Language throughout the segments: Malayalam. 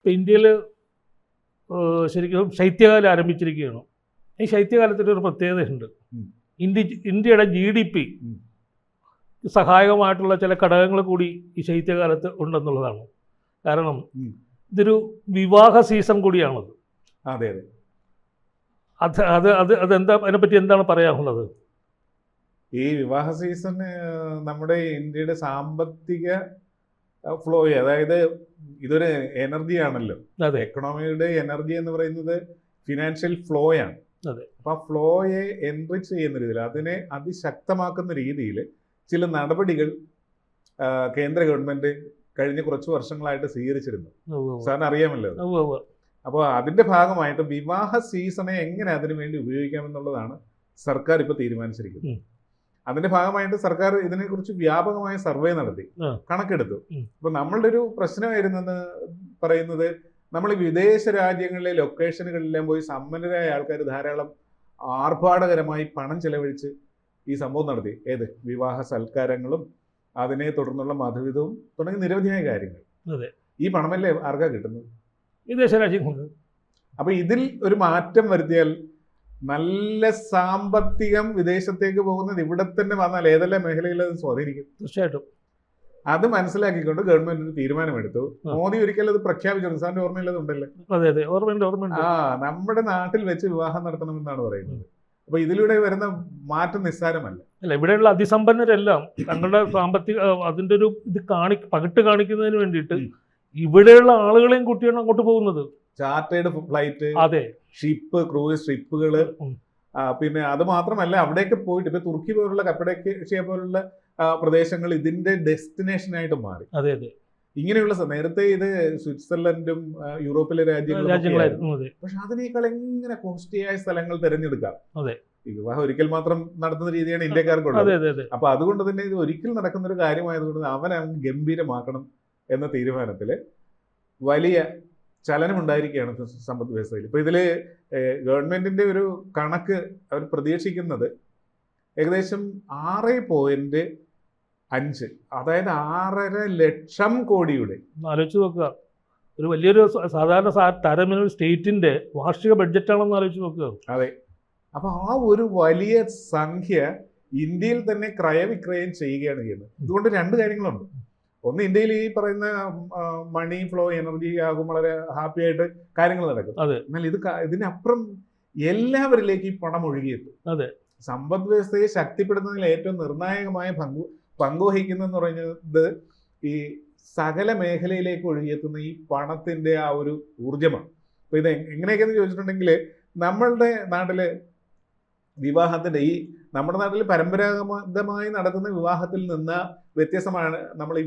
ഇപ്പം ഇന്ത്യയിൽ ശരിക്കും ശൈത്യകാലം ആരംഭിച്ചിരിക്കുകയാണ്. ഈ ശൈത്യകാലത്തിൻ്റെ ഒരു പ്രത്യേകതയുണ്ട്. ഇന്ത്യയുടെ GDP സഹായകമായിട്ടുള്ള ചില ഘടകങ്ങൾ കൂടി ഈ ശൈത്യകാലത്ത് ഉണ്ടെന്നുള്ളതാണ്. കാരണം ഇതൊരു വിവാഹ സീസൺ കൂടിയാണത്. അതെ അതെ അത് അത് അതെന്താ അതിനെപ്പറ്റി എന്താണ് പറയാനുള്ളത്? ഈ വിവാഹ സീസൺ നമ്മുടെ ഇന്ത്യയുടെ സാമ്പത്തിക ഫ്ലോ, അതായത് ഇതൊരു എനർജി ആണല്ലോ. എക്കണോമിയുടെ എനർജി എന്ന് പറയുന്നത് ഫിനാൻഷ്യൽ ഫ്ലോയാണ്. അപ്പൊ ആ ഫ്ലോയെ എൻറിച്ച് ചെയ്യുന്ന രീതിയിൽ, അതിനെ അതിശക്തമാക്കുന്ന രീതിയിൽ ചില നടപടികൾ കേന്ദ്ര ഗവൺമെന്റ് കഴിഞ്ഞ കുറച്ച് വർഷങ്ങളായിട്ട് സ്വീകരിച്ചിരുന്നു. സാറിന് അറിയാമല്ലോ. അപ്പോൾ അതിന്റെ ഭാഗമായിട്ട് വിവാഹ സീസണെ എങ്ങനെ അതിനു വേണ്ടി ഉപയോഗിക്കാമെന്നുള്ളതാണ് സർക്കാർ ഇപ്പോൾ തീരുമാനിച്ചിരിക്കുന്നത്. അതിന്റെ ഭാഗമായിട്ട് സർക്കാർ ഇതിനെക്കുറിച്ച് വ്യാപകമായ സർവേ നടത്തി കണക്കെടുത്തു. അപ്പൊ നമ്മളുടെ ഒരു പ്രശ്നമായിരുന്നെന്ന് പറയുന്നത്, നമ്മൾ വിദേശ രാജ്യങ്ങളിലെ ലൊക്കേഷനുകളിലെല്ലാം പോയി സമ്പന്നരായ ആൾക്കാർ ധാരാളം ആർഭാടകരമായി പണം ചെലവഴിച്ച് ഈ സംഭവം നടത്തി. ഏത് വിവാഹ സൽക്കാരങ്ങളും അതിനെ തുടർന്നുള്ള മധുവിധവും തുടങ്ങിയ നിരവധിയായ കാര്യങ്ങൾ. ഈ പണമല്ലേ ആർക്കാ കിട്ടുന്നത്? വിദേശ രാജ്യങ്ങൾക്ക്. അപ്പൊ ഇതിൽ ഒരു മാറ്റം വരുത്തിയാൽ നല്ല സാമ്പത്തികം വിദേശത്തേക്ക് പോകുന്നത് ഇവിടെ തന്നെ വന്നാൽ ഏതെല്ലാം മേഖലയിൽ അത് സ്വാധീനിക്കും? തീർച്ചയായിട്ടും. അത് മനസ്സിലാക്കിക്കൊണ്ട് ഗവൺമെന്റ് ഒരു തീരുമാനമെടുത്തു. മോദി ഒരിക്കലും അത് പ്രഖ്യാപിച്ചു. സാറിന്റെ ഓർമ്മയില്ലത് ഉണ്ടല്ലേ? നമ്മുടെ നാട്ടിൽ വെച്ച് വിവാഹം നടത്തണമെന്നാണ് പറയുന്നത്. അപ്പൊ ഇതിലൂടെ വരുന്ന മാറ്റം നിസ്സാരമല്ല. അല്ല, ഇവിടെയുള്ള അതിസമ്പന്നരെല്ലാം തങ്ങളുടെ സാമ്പത്തിക അതിന്റെ ഒരു ഇത് പകിട്ട് കാണിക്കുന്നതിന് വേണ്ടിയിട്ട് ഇവിടെയുള്ള ആളുകളെയും കുട്ടിയാണ് അങ്ങോട്ട് പോകുന്നത്. ചാർട്ടേഡ് ഫ്ലൈറ്റ്, അതെ, ഷിപ്പ്, ക്രൂയിസ് ഷിപ്പുകള്. പിന്നെ അത് മാത്രമല്ല, അവിടേക്ക് പോയിട്ട് ഇപ്പൊ തുർക്കി പോലുള്ള കപ്പഡോക്യ പോലുള്ള പ്രദേശങ്ങൾ ഇതിന്റെ ഡെസ്റ്റിനേഷൻ ആയിട്ട് മാറി. അതെ അതെ. ഇങ്ങനെയുള്ള നേരത്തെ ഇത് സ്വിറ്റ്സർലൻഡും യൂറോപ്പിലെ രാജ്യങ്ങളായിരുന്നു. പക്ഷെ അതിനേക്കാൾ എങ്ങനെ കോസ്റ്റ്ലിയായ സ്ഥലങ്ങൾ തിരഞ്ഞെടുക്കാം. ഈ വിവാഹം ഒരിക്കൽ മാത്രം നടത്തുന്ന രീതിയാണ് ഇന്ത്യക്കാർക്കുള്ളത്. അപ്പൊ അതുകൊണ്ട് തന്നെ ഇത് ഒരിക്കൽ നടക്കുന്ന ഒരു കാര്യമായതുകൊണ്ട് അവനെ ഗംഭീരമാക്കണം എന്ന തീരുമാനത്തിൽ വലിയ ചലനമുണ്ടായിരിക്കുകയാണ് സമ്പദ് വ്യവസ്ഥയിൽ. ഇപ്പൊ ഇതില് ഗവൺമെന്റിന്റെ ഒരു കണക്ക് അവർ പ്രതീക്ഷിക്കുന്നത് ഏകദേശം 6.5, അതായത് 6.5 ലക്ഷം കോടിയുടെ. ആലോചിച്ച് നോക്കുക, ഒരു വലിയൊരു സാധാരണ തരമിനൽ സ്റ്റേറ്റിന്റെ വാർഷിക ബഡ്ജറ്റാണെന്ന് ആലോചിച്ച് നോക്കുക. അതെ. അപ്പൊ ആ ഒരു വലിയ സംഖ്യ ഇന്ത്യയിൽ തന്നെ ക്രയവിക്രയം ചെയ്യുകയാണ് ചെയ്യുന്നത്. ഇതുകൊണ്ട് രണ്ട് കാര്യങ്ങളുണ്ട്. ഒന്ന്, ഇന്ത്യയിൽ ഈ പറയുന്ന മണി ഫ്ലോ, എനർജി ആകും വളരെ ഹാപ്പി ആയിട്ട് കാര്യങ്ങൾ നടക്കും. എന്നാൽ ഇതിനപ്പുറം എല്ലാവരിലേക്ക് ഈ പണം ഒഴുകിയെത്തും. സമ്പദ് വ്യവസ്ഥയെ ശക്തിപ്പെടുത്തുന്നതിൽ ഏറ്റവും നിർണായകമായ പങ്കുവഹിക്കുന്നതെന്ന് പറയുന്നത് ഈ സകല മേഖലയിലേക്ക് ഒഴുകിയെത്തുന്ന ഈ പണത്തിന്റെ ആ ഒരു ഊർജ്ജമാണ്. അപ്പൊ ഇത് എങ്ങനെയൊക്കെയെന്ന് ചോദിച്ചിട്ടുണ്ടെങ്കിൽ, നമ്മളുടെ നാട്ടില് വിവാഹത്തിന്റെ നമ്മുടെ നാട്ടിൽ പരമ്പരാഗതമായി നടത്തുന്ന വിവാഹത്തിൽ നിന്ന് വ്യത്യസ്തമാണ് നമ്മൾ ഈ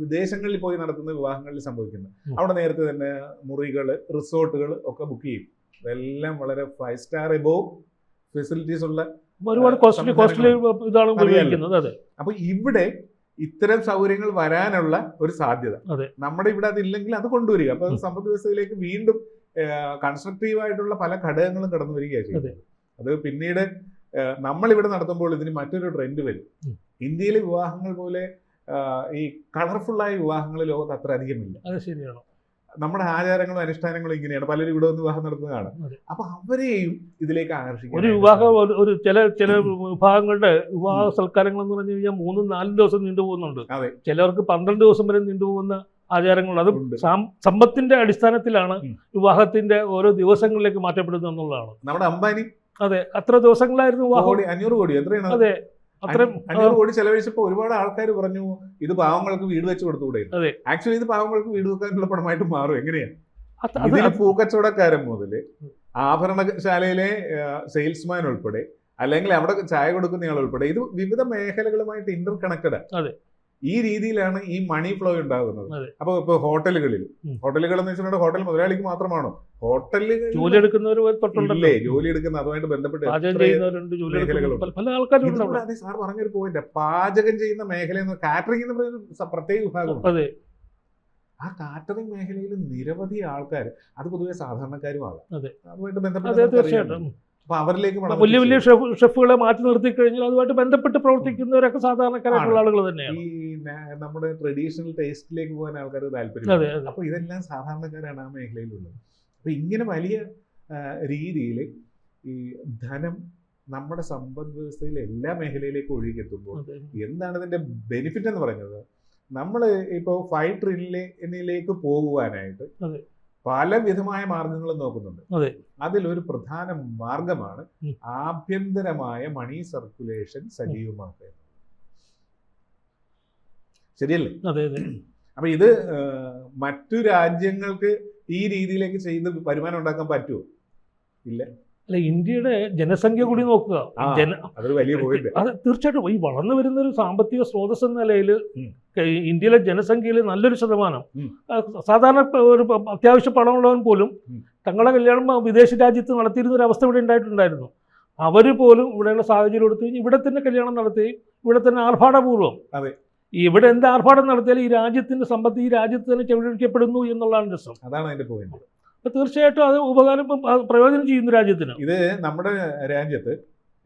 വിദേശങ്ങളിൽ പോയി നടത്തുന്ന വിവാഹങ്ങളിൽ സംഭവിക്കുന്നത്. അവിടെ നേരത്തെ തന്നെ മുറികൾ, റിസോർട്ടുകൾ ഒക്കെ ബുക്ക് ചെയ്യും. ഇതെല്ലാം വളരെ 5 സ്റ്റാർ എബോവ് ഫെസിലിറ്റീസ് ഉള്ള ഒരുപാട് കോസ്റ്റ്ലി ഇതാണ് ഉപയോഗിക്കുന്നത്. അപ്പൊ ഇവിടെ ഇത്തരം സൗകര്യങ്ങൾ വരാനുള്ള ഒരു സാധ്യത നമ്മുടെ ഇവിടെ അതില്ലെങ്കിൽ അത് കൊണ്ടുവരിക. അപ്പൊ സമ്പദ് വ്യവസ്ഥയിലേക്ക് വീണ്ടും കൺസ്ട്രക്റ്റീവായിട്ടുള്ള പല ഘടകങ്ങളും കടന്നു വരികയാണ് ചെയ്യുന്നത്. അത് പിന്നീട് നമ്മളിവിടെ നടത്തുമ്പോൾ ഇതിന് മറ്റൊരു ട്രെൻഡ് വരും. ഇന്ത്യയിലെ വിവാഹങ്ങൾ പോലെ ഈ കളർഫുള്ളായ വിവാഹങ്ങൾ ലോകത്ത് അത്ര അധികമില്ല. ശരിയാണ്. നമ്മുടെ ആചാരങ്ങളും അനുഷ്ഠാനങ്ങളും ഇങ്ങനെയാണ്. പലരും ഇവിടെ വന്ന് വിവാഹം നടത്തുന്നതാണ്. അപ്പൊ അവരെയും ഇതിലേക്ക് ആകർഷിക്കും. ഒരു വിവാഹം ഒരു ചില വിഭാഗങ്ങളുടെ വിവാഹ സൽക്കാരങ്ങൾ എന്ന് പറഞ്ഞു കഴിഞ്ഞാൽ 3-4 ദിവസം നീണ്ടുപോകുന്നുണ്ട്. ചിലർക്ക് 12 ദിവസം വരെ നീണ്ടുപോകുന്ന ആചാരങ്ങൾ. അതും സമ്പത്തിന്റെ അടിസ്ഥാനത്തിലാണ് വിവാഹത്തിന്റെ ഓരോ ദിവസങ്ങളിലേക്ക് മാറ്റപ്പെടുന്നത് എന്നുള്ളതാണ്. നമ്മുടെ അംബാനി, അതെ, അത്ര ദിവസങ്ങളായിരുന്നു വിവാഹം. 500 കോടി എത്രയാണ്? അതെ, അത്രയും 500 കോടി ചെലവഴിച്ചപ്പോൾ ഒരുപാട് ആൾക്കാർ പറഞ്ഞു ഇത് പാവങ്ങൾക്ക് വീട് വെച്ച് കൊടുത്തുകൂടെ. ആക്ച്വലി ഇത് പാവങ്ങൾക്ക് വീട് വെക്കാനുള്ള പണമായിട്ട് മാറും. എങ്ങനെയാണ്? ഇതിൽ പൂക്കച്ചവടക്കാരൻ മുതൽ ആഭരണശാലയിലെ സെയിൽസ്മാൻ ഉൾപ്പെടെ, അല്ലെങ്കിൽ അവിടെ ചായ കൊടുക്കുന്നയാൾ ഉൾപ്പെടെ, ഇത് വിവിധ മേഖലകളുമായിട്ട് ഇന്റർ കണക്റ്റഡ്. ഈ രീതിയിലാണ് ഈ മണി ഫ്ലോ ഉണ്ടാകുന്നത്. അപ്പൊ ഇപ്പൊ ഹോട്ടലുകൾ എന്ന് വെച്ചിട്ടുണ്ടെങ്കിൽ ഹോട്ടൽ മുതലാളിക്ക് മാത്രമാണോ? ഹോട്ടലിൽ ജോലി എടുക്കുന്ന അതുമായിട്ട് ബന്ധപ്പെട്ട് മേഖലകളുണ്ട്. സാർ പറഞ്ഞൊരു പോയിന്റ്, പാചകം ചെയ്യുന്ന മേഖല, കാറ്ററിംഗ് എന്ന് പറയുന്ന പ്രത്യേക വിഭാഗമാണ്. ആ കാറ്ററിംഗ് മേഖലയിൽ നിരവധി ആൾക്കാർ, അത് പൊതുവെ സാധാരണക്കാരും ആകാം, അതുമായിട്ട് ബന്ധപ്പെട്ട് അപ്പൊ അവരിലേക്ക് വലിയ വലിയ ഷെഫുകളെ മാറ്റി നിർത്തി കഴിഞ്ഞാൽ അതുമായിട്ട് ബന്ധപ്പെട്ട് പ്രവർത്തിക്കുന്നവരൊക്കെ സാധാരണക്കാരായിട്ടുള്ള ആളുകൾ തന്നെയാണ്. ഈ നമ്മുടെ ട്രഡീഷണൽ ടേസ്റ്റിലേക്ക് പോകാൻ ആൾക്കാർക്ക് താല്പര്യം. അപ്പൊ ഇതെല്ലാം സാധാരണക്കാരാണ് ആ മേഖലയിലുള്ളത്. അപ്പൊ ഇങ്ങനെ വലിയ രീതിയിൽ ഈ ധനം നമ്മുടെ സമ്പദ് വ്യവസ്ഥയിലെ എല്ലാ മേഖലയിലേക്കും ഒഴുകിയെത്തുമ്പോൾ എന്താണ് ഇതിന്റെ ബെനിഫിറ്റ് എന്ന് പറയുന്നത്? നമ്മൾ ഇപ്പോൾ 5 ട്രില്യണിലേക്ക് പോകുവാനായിട്ട് പല വിധമായ മാർഗങ്ങളും നോക്കുന്നുണ്ട്. അതിലൊരു പ്രധാന മാർഗമാണ് ആഭ്യന്തരമായ മണി സർക്കുലേഷൻ സജീവമാക്കുക. ശരിയല്ലേ? അപ്പൊ ഇത് മറ്റു രാജ്യങ്ങൾക്ക് ഈ രീതിയിലേക്ക് ചെയ്ത് വരുമാനം ഉണ്ടാക്കാൻ പറ്റുമോ? ഇല്ല. അല്ല, ഇന്ത്യയുടെ ജനസംഖ്യ കൂടി നോക്കുക. അതൊരു വലിയ പോയിന്റ്. അത് തീർച്ചയായിട്ടും ഈ വളർന്നു വരുന്ന ഒരു സാമ്പത്തിക സ്രോതസ് എന്ന നിലയിൽ ഇന്ത്യയിലെ ജനസംഖ്യയിൽ നല്ലൊരു ശതമാനം സാധാരണ ഒരു അത്യാവശ്യ പണമുള്ളവൻ പോലും തങ്ങളുടെ കല്യാണം വിദേശ രാജ്യത്ത് നടത്തിയിരുന്ന ഒരു അവസ്ഥ ഇവിടെ ഉണ്ടായിട്ടുണ്ടായിരുന്നു. അവർ പോലും ഇവിടെയുള്ള സാഹചര്യം എടുത്തു കഴിഞ്ഞാൽ ഇവിടെ തന്നെ കല്യാണം നടത്തുകയും ഇവിടെ തന്നെ ആർഭാടപൂർവ്വം, ഇവിടെ എന്ത് ആർഭാടം നടത്തിയാലും ഈ രാജ്യത്തിന്റെ സമ്പത്ത് ഈ രാജ്യത്ത് തന്നെ ചെലവഴിക്കപ്പെടുന്നു എന്നുള്ളതാണ് രസം. അതാണ് അതിന്റെ പോയിന്റ്. അപ്പൊ തീർച്ചയായിട്ടും അത് ഉപകാരം പ്രയോജനം ചെയ്യുന്ന രാജ്യത്തിന്. ഇത് നമ്മുടെ രാജ്യത്ത്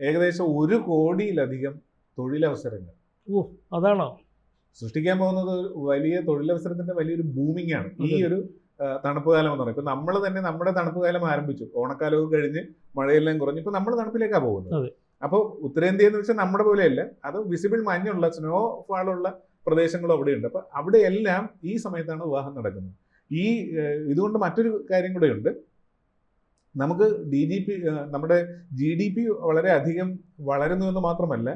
ഏകദേശം 1 കോടിയിലധികം തൊഴിലവസരങ്ങൾ അതാണോ സൃഷ്ടിക്കാൻ പോകുന്നത്. വലിയ തൊഴിലവസരത്തിന്റെ വലിയൊരു ബൂമിംഗ് ആണ് ഈ ഒരു തണുപ്പ് കാലം എന്ന് പറയുന്നത്. ഇപ്പൊ നമ്മൾ തന്നെ നമ്മുടെ തണുപ്പ് കാലം ആരംഭിച്ചു, ഓണക്കാലവും കഴിഞ്ഞ് മഴയെല്ലാം കുറഞ്ഞു, ഇപ്പൊ നമ്മൾ തണുപ്പിലേക്കാണ് പോകുന്നത്. അപ്പോൾ ഉത്തരേന്ത്യ എന്ന് വെച്ചാൽ നമ്മുടെ പോലെയല്ല, അത് വിസിബിൾ മഞ്ഞുള്ള സ്നോ ഫാളുള്ള പ്രദേശങ്ങളും അവിടെയുണ്ട്. അപ്പൊ അവിടെയെല്ലാം ഈ സമയത്താണ് വിവാഹം നടക്കുന്നത്. ഇതുകൊണ്ട് മറ്റൊരു കാര്യം കൂടെ ഉണ്ട്. നമുക്ക് നമ്മുടെ GDP വളരെ അധികം വളരുന്നു എന്ന് മാത്രമല്ല,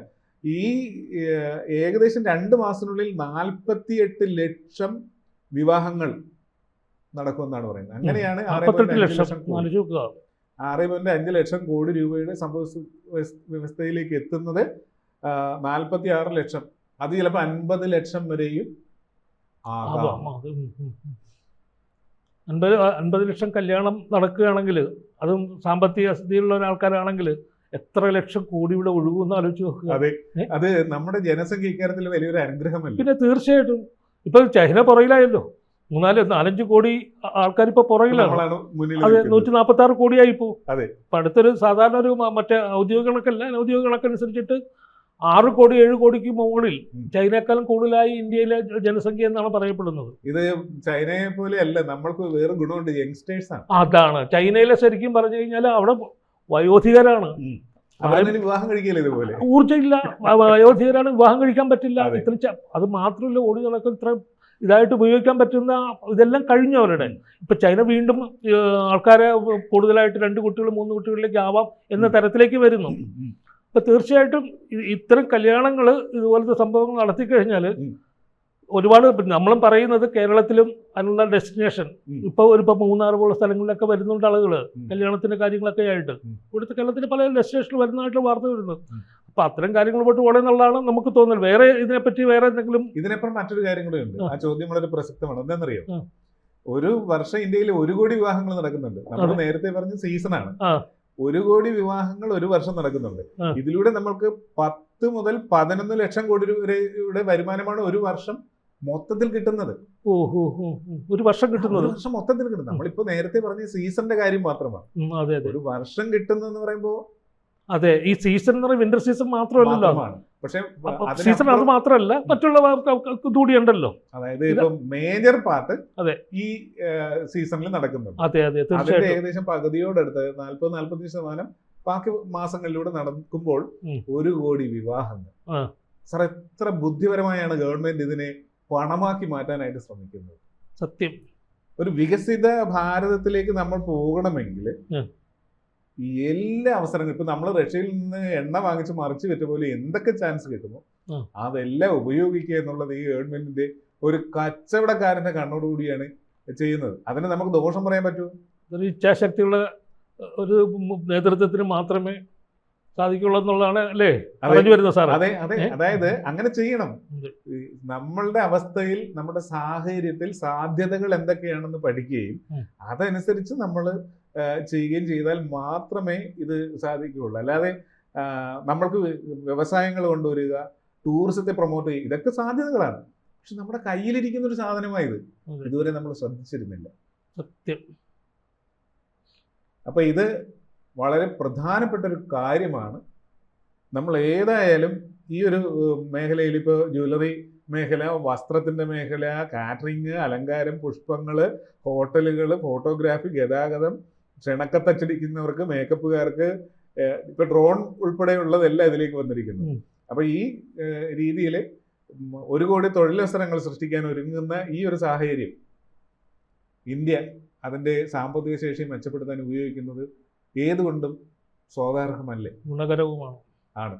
ഈ ഏകദേശം 2 മാസത്തിനുള്ളിൽ 48 ലക്ഷം വിവാഹങ്ങൾ നടക്കുമെന്നാണ് പറയുന്നത്. അങ്ങനെയാണ് 6.5 ലക്ഷം കോടി രൂപയുടെ സമ്പദ് വ്യവസ്ഥയിലേക്ക് എത്തുന്നത്. 46 ലക്ഷം, അത് ചിലപ്പോൾ 50 ലക്ഷം വരെയും ആകാം. 50 ലക്ഷം കല്യാണം നടക്കുകയാണെങ്കിൽ, അതും സാമ്പത്തിക സ്ഥിതിയുള്ള ഒരാൾക്കാരാണെങ്കിൽ എത്ര ലക്ഷം കോടി ഇവിടെ ഒഴുകുമെന്ന് ആലോചിച്ച് നോക്കുക. അതെ, അത് നമ്മുടെ ജനസംഖ്യ ഇക്കാര്യത്തിൽ വലിയൊരു അനുഗ്രഹമല്ല. പിന്നെ തീർച്ചയായിട്ടും ഇപ്പൊ ചൈന പുറകിലായല്ലോ. 4-5 കോടി ആൾക്കാർ ഇപ്പൊ പുറകിലാണ്. അത് 146 കോടിയായി ഇപ്പോ. ഇപ്പൊ അടുത്തൊരു സാധാരണ ഒരു മറ്റേ ഔദ്യോഗിക കണക്കല്ല, അനൗദ്യോഗിക കണക്കനുസരിച്ചിട്ട് 6 കോടി 7 കോടിക്ക് മുകളിൽ ചൈനയെക്കാളും കൂടുതലായി ഇന്ത്യയിലെ ജനസംഖ്യ എന്നാണ് പറയപ്പെടുന്നത്. ഇത് ചൈനയെ പോലെ അല്ല, നമ്മൾക്ക് വേറെ ഗുണമുണ്ട്, യങ്സ്റ്റേഴ്സ് ആണ്. അതാണ് ചൈനയിലെ ശരിക്കും പറഞ്ഞു കഴിഞ്ഞാൽ അവിടെ വയോധികരാണ്. വിവാഹം കഴിക്കില്ല, ഇതുപോലെ ഊർജ്ജം ഇല്ല, വയോധികരാണ്, വിവാഹം കഴിക്കാൻ പറ്റില്ല. ഇത്ര അത് മാത്രമല്ല, ഓടി നടക്കുന്ന ഇത്ര ഇതായിട്ട് ഉപയോഗിക്കാൻ പറ്റുന്ന ഇതെല്ലാം കഴിഞ്ഞവരുടെ. ഇപ്പൊ ചൈന വീണ്ടും ആൾക്കാരെ കൂടുതലായിട്ട് 2 കുട്ടികൾ 3 കുട്ടികളിലേക്ക് ആവാം എന്ന തരത്തിലേക്ക് വരുന്നു. അപ്പൊ തീർച്ചയായിട്ടും ഇത്തരം കല്യാണങ്ങൾ ഇതുപോലത്തെ സംഭവങ്ങൾ നടത്തിക്കഴിഞ്ഞാൽ ഒരുപാട് നമ്മളും പറയുന്നത് കേരളത്തിലും അതിനുള്ള ഡെസ്റ്റിനേഷൻ ഇപ്പൊ മൂന്നാർ പോലുള്ള സ്ഥലങ്ങളിലൊക്കെ വരുന്നുണ്ട് ആളുകൾ കല്യാണത്തിന്റെ കാര്യങ്ങളൊക്കെ ആയിട്ട്. ഇവിടുത്തെ കേരളത്തിൽ പല ഡെസ്റ്റിനേഷനിൽ വരുന്നതായിട്ട് വാർത്ത വരുന്നു. അപ്പൊ അത്തരം കാര്യങ്ങൾ പോയിട്ട് പോകണം എന്നുള്ളതാണ് നമുക്ക് തോന്നുന്നത്. വേറെ ഇതിനെപ്പറ്റി വേറെ എന്തെങ്കിലും? ഇതിനപ്പുറം മറ്റൊരു കാര്യം കൂടെ ഉണ്ട്. ആ ചോദ്യം വളരെ പ്രസക്തമാണ്. എന്താണെന്നറിയോ? ഒരു വർഷം ഇന്ത്യയിൽ 1 കോടി വിവാഹങ്ങൾ നടക്കുന്നുണ്ട്. നമ്മൾ നേരത്തെ പറഞ്ഞ സീസണാണ്. 1 കോടി വിവാഹങ്ങൾ ഒരു വർഷം നടക്കുന്നുണ്ട്. ഇതിലൂടെ നമ്മൾക്ക് 10 മുതൽ 11 ലക്ഷം കോടി രൂപയുടെ വരുമാനമാണ് ഒരു വർഷം മൊത്തത്തിൽ കിട്ടുന്നത്. ഒരു വർഷം കിട്ടുന്നത്, ഒരു വർഷം മൊത്തത്തിൽ കിട്ടുന്നത്. നമ്മളിപ്പോ നേരത്തെ പറഞ്ഞ സീസണിന്റെ കാര്യം മാത്രമാണ്. ഒരു വർഷം കിട്ടുന്നതെന്ന് പറയുമ്പോൾ അതെ, ഈ സീസൺ എന്ന് പറയുന്നത് വിന്റർ സീസൺ മാത്രമല്ലല്ലോ. പക്ഷെ സീസൺ അത് മാത്രമല്ല, മറ്റുള്ള കൂടിയുണ്ടല്ലോ. അതായത് ഇപ്പൊ മേജർ പാർട്ട് ഈ സീസണിൽ നടക്കുന്നുണ്ട്. അതെ അതെ, അതിന്റെ ഏകദേശം പകുതിയോടടുത്ത് 40-45% ബാക്കി മാസങ്ങളിലൂടെ നടക്കുമ്പോൾ 1 കോടി വിവാഹങ്ങൾ. സാർ, എത്ര ബുദ്ധിപരമായാണ് ഗവൺമെന്റ് ഇതിനെ പണമാക്കി മാറ്റാനായിട്ട് ശ്രമിക്കുന്നത്. സത്യം. ഒരു വികസിത ഭാരതത്തിലേക്ക് നമ്മൾ പോകണമെങ്കിൽ എല്ലാ അവസരങ്ങളും, ഇപ്പൊ നമ്മൾ റഷ്യയിൽ നിന്ന് എണ്ണ വാങ്ങിച്ച് മറിച്ച് വിറ്റ പോലെ എന്തൊക്കെ ചാൻസ് കിട്ടുമോ അതെല്ലാം ഉപയോഗിക്കുക എന്നുള്ളത് ഈ ഗവൺമെന്റിന്റെ ഒരു കച്ചവടക്കാരന്റെ കണ്ണോടുകൂടിയാണ് ചെയ്യുന്നത്. അതിന് നമുക്ക് ദോഷം പറയാൻ പറ്റുമോ? ഒരു ഇച്ഛാശക്തിയുള്ള ഒരു നേതൃത്വത്തിന് മാത്രമേ സാധിക്കുള്ളൂ എന്നുള്ളതാണ് അല്ലേ പറഞ്ഞു വരുന്നത് സാർ? അതെ അതെ, അതായത് അങ്ങനെ ചെയ്യണം. നമ്മളുടെ അവസ്ഥയിൽ, നമ്മുടെ സാഹചര്യത്തിൽ സാധ്യതകൾ എന്തൊക്കെയാണെന്ന് പഠിക്കുകയും അതനുസരിച്ച് നമ്മൾ ചെയ്യുകയും ചെയ്താൽ മാത്രമേ ഇത് സാധിക്കുകയുള്ളൂ. അല്ലാതെ നമ്മൾക്ക് വ്യവസായങ്ങൾ കൊണ്ടുവരിക, ടൂറിസത്തെ പ്രൊമോട്ട് ചെയ്യുക, ഇതൊക്കെ സാധ്യതകളാണ്. പക്ഷെ നമ്മുടെ കയ്യിലിരിക്കുന്ന ഒരു സാധനമായത് ഇതുവരെ നമ്മൾ ശ്രദ്ധിച്ചിരുന്നില്ല. സത്യം. അപ്പൊ ഇത് വളരെ പ്രധാനപ്പെട്ട ഒരു കാര്യമാണ്. നമ്മൾ ഏതായാലും ഈ ഒരു മേഖലയിൽ ഇപ്പോൾ ജ്വല്ലറി മേഖല, വസ്ത്രത്തിൻ്റെ മേഖല, കാറ്ററിങ്, അലങ്കാരം, പുഷ്പങ്ങൾ, ഹോട്ടലുകൾ, ഫോട്ടോഗ്രാഫി, ഗതാഗതം, ക്ഷണക്കത്തച്ചടിക്കുന്നവർക്ക്, മേക്കപ്പുകാർക്ക്, ഇപ്പൊ ഡ്രോൺ ഉൾപ്പെടെയുള്ളതെല്ലാം ഇതിലേക്ക് വന്നിരിക്കുന്നു. അപ്പൊ ഈ രീതിയിൽ 1 കോടി തൊഴിലവസരങ്ങൾ സൃഷ്ടിക്കാൻ ഒരുങ്ങുന്ന ഈ ഒരു സാഹചര്യം ഇന്ത്യ അതിൻ്റെ സാമ്പത്തിക ശേഷി മെച്ചപ്പെടുത്താൻ ഉപയോഗിക്കുന്നത് ഏതുകൊണ്ടും സ്വാഗതാർഹമല്ലേ, ഗുണകരവുമാണ്. ആണ്.